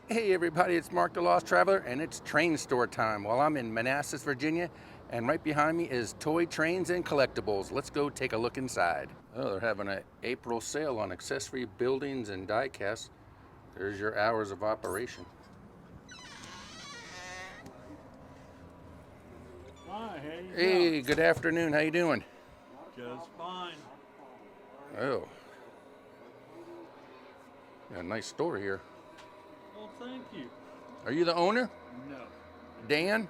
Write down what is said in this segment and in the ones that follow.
Hey everybody, it's Mark the Lost Traveler, and it's train store time. Well, I'm in Manassas, Virginia, and right behind me is Toy Trains and Collectibles. Let's go take a look inside. Oh, they're having an April sale on accessory buildings and die casts. There's your hours of operation. Hi, how you Hey, doing? good afternoon. How you doing? Just fine. Oh, got a nice store here. Well, thank you. Are you the owner, No, Dan?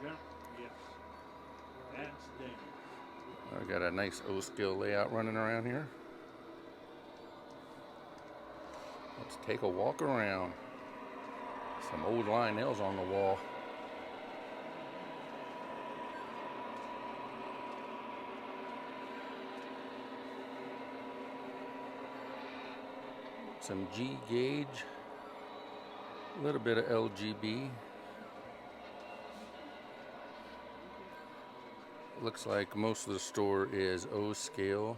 Gen- yes, that's Dan. I got a nice O-scale layout running around here. Let's take a walk around. Some old Lionels on the wall. Some G gauge, a little bit of LGB. Looks like most of the store is O scale.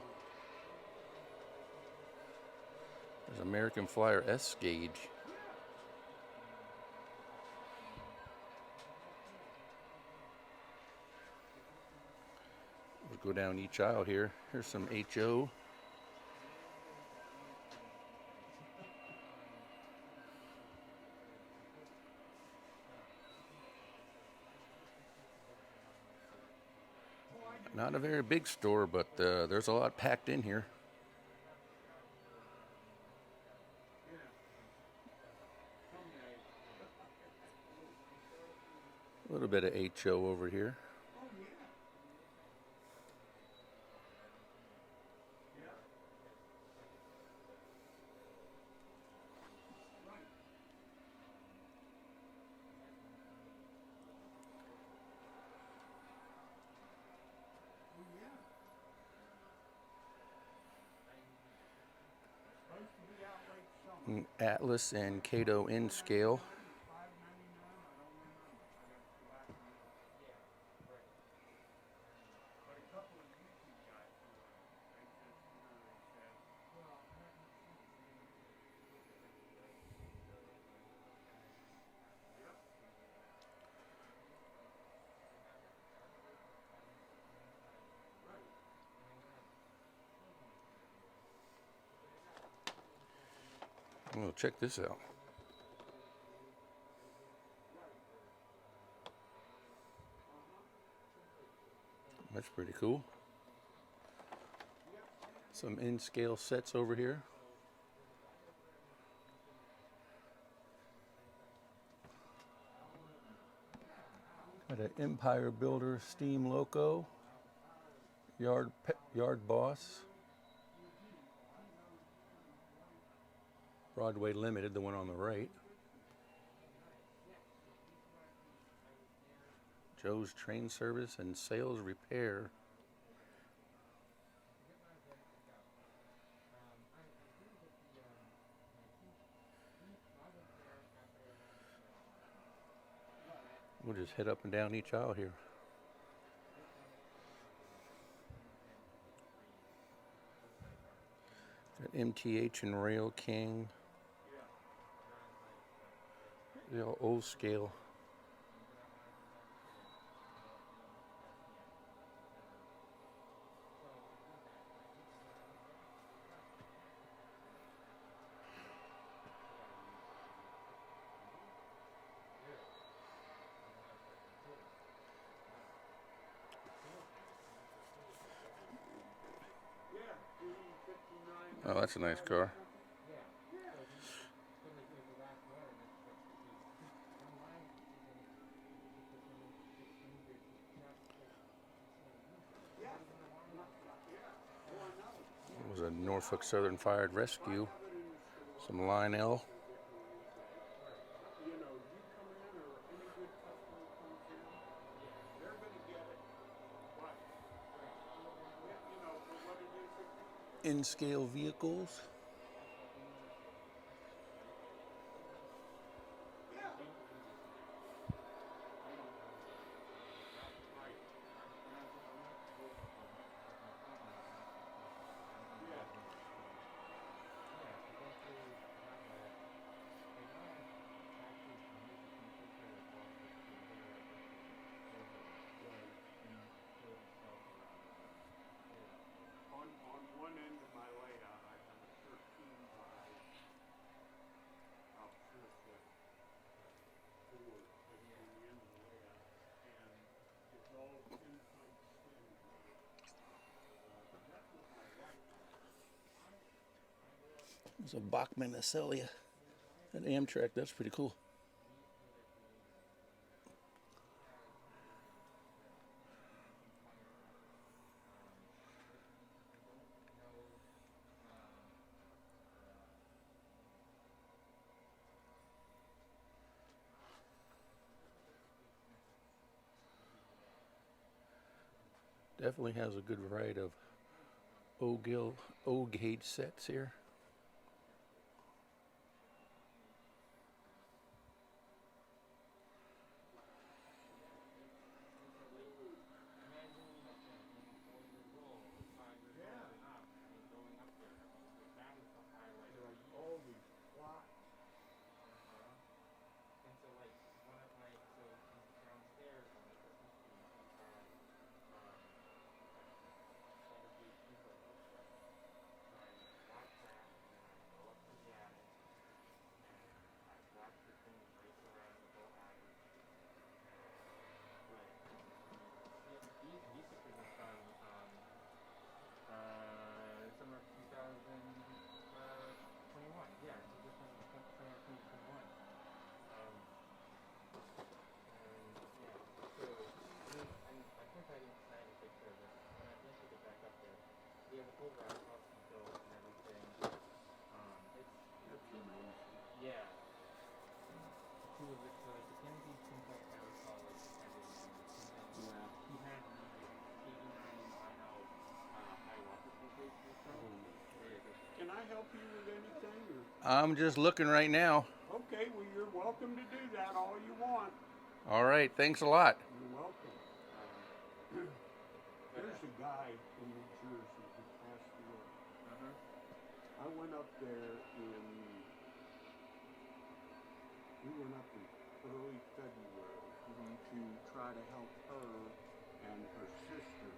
There's American Flyer S gauge. We'll go down each aisle here. Here's some HO. Not a very big store, but there's a lot packed in here. A little bit of HO over here. Atlas and Kato N scale. Well, check this out. That's pretty cool. Some N-scale sets over here. Got an Empire Builder Steam Loco. Yard Boss. Broadway Limited, the one on the right. Joe's Train Service and Sales Repair. We'll just head up and down each aisle here. Got MTH and Rail King. The old scale. Oh, that's a nice car. It was a Norfolk Southern Fired Rescue. Some Lionel. N-scale vehicles. There's a Bachman Acelia at Amtrak. That's pretty cool. Definitely has a good variety of O-gauge sets here. Summer 2021. Yeah, this one was summer 2021. And I think I didn't snag a picture of it. When I eventually get back up there, we have a whole warehouse built and everything. That's amazing. Yeah. He was so like the Kennedy Complex House College attended him. Yeah. He had the 89 mile high water temperature and stuff. Can I help you with anything? Or? I'm just looking right now. Okay, well, you're welcome to do that all you want. All right, thanks a lot. You're welcome. There's a guy in New Jersey who passed away. I went up there we went up in early February to try to help her and her sister.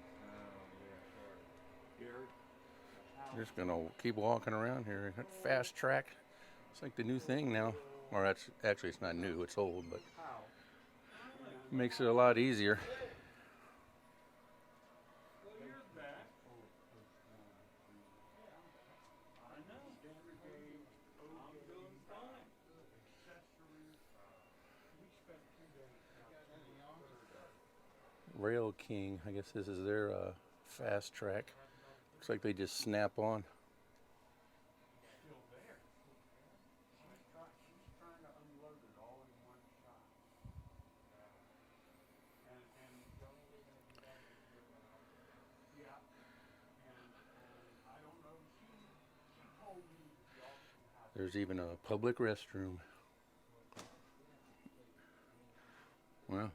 Here. Just gonna keep walking around here. Fast track. It's like the new thing now. Or actually it's not new, it's old, but it makes it a lot easier. Well, you're back. I know. I'm doing fine. Accessories. We spent 2 days out. Rail King, I guess this is their fast track. Looks like they just snap on. Still there. She's trying to unload it all in one shot. And yeah. And I don't know. She told me the auction house. There's even a public restroom. Well,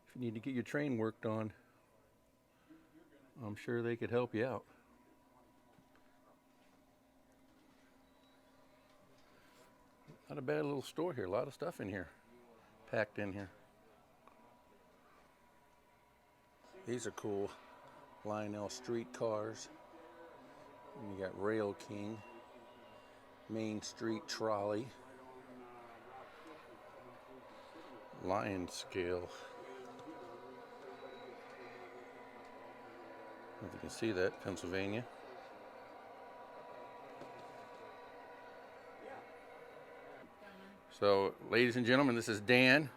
if you need to get your train worked on, I'm sure they could help you out. Not a bad little store here. A lot of stuff in here, packed in here. These are cool. Lionel Street cars. And you got Rail King, Main Street Trolley, Lion Scale. I don't know if you can see that, Pennsylvania. So, ladies and gentlemen, this is Dan,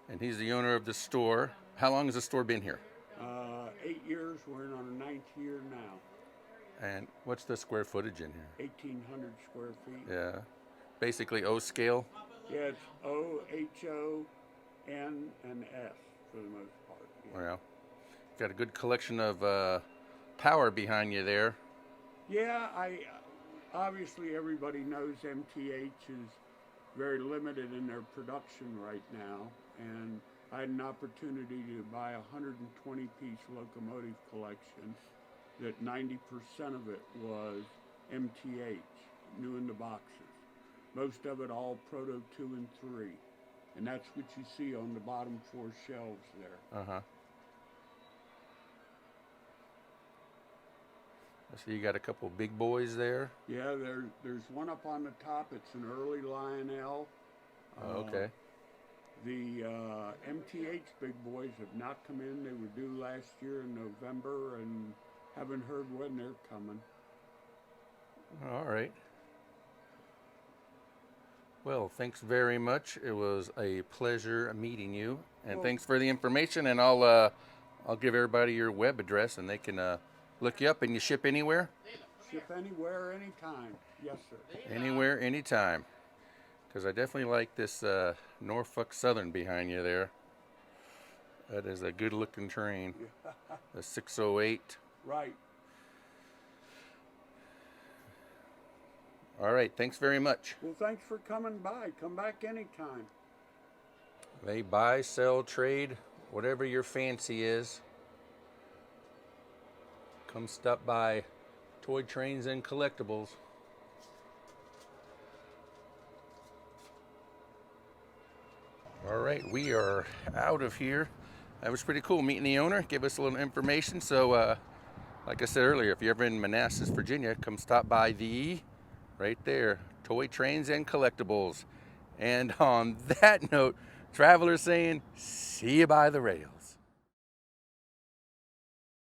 and he's the owner of the store. How long has the store been here? 8 years. We're in our 9th year now. And what's the square footage in here? 1,800 square feet. Yeah, basically O scale. Yeah, it's O, H-O, N, and S for the most part. Yeah. Well, got a good collection of power behind you there. Yeah, obviously everybody knows MTH is very limited in their production right now, and I had an opportunity to buy a 120-piece locomotive collection that 90% of it was MTH, new in the boxes. Most of it all Proto 2 and 3, and that's what you see on the bottom 4 shelves there. Uh-huh. I see you got a couple big boys there. Yeah, there's one up on the top. It's an early Lionel. Okay. The MTH big boys have not come in. They were due last year in November and haven't heard when they're coming. All right. Well, thanks very much. It was a pleasure meeting you, and Well, thanks for the information. And I'll give everybody your web address, and they can look you up. And you ship anywhere? ship anywhere, anytime. Yes, sir. Anywhere, anytime. Because I definitely like this Norfolk Southern behind you there. That is a good-looking train. The 608. Right. All right, thanks very much. Well, thanks for coming by. Come back anytime. They buy, sell, trade, whatever your fancy is. Come stop by Toy Trains and Collectibles. All right, we are out of here. That was pretty cool meeting the owner, give us a little information. So, like I said earlier, if you're ever in Manassas, Virginia, come stop by right there, Toy Trains and Collectibles. And on that note, travelers saying, see you by the rails.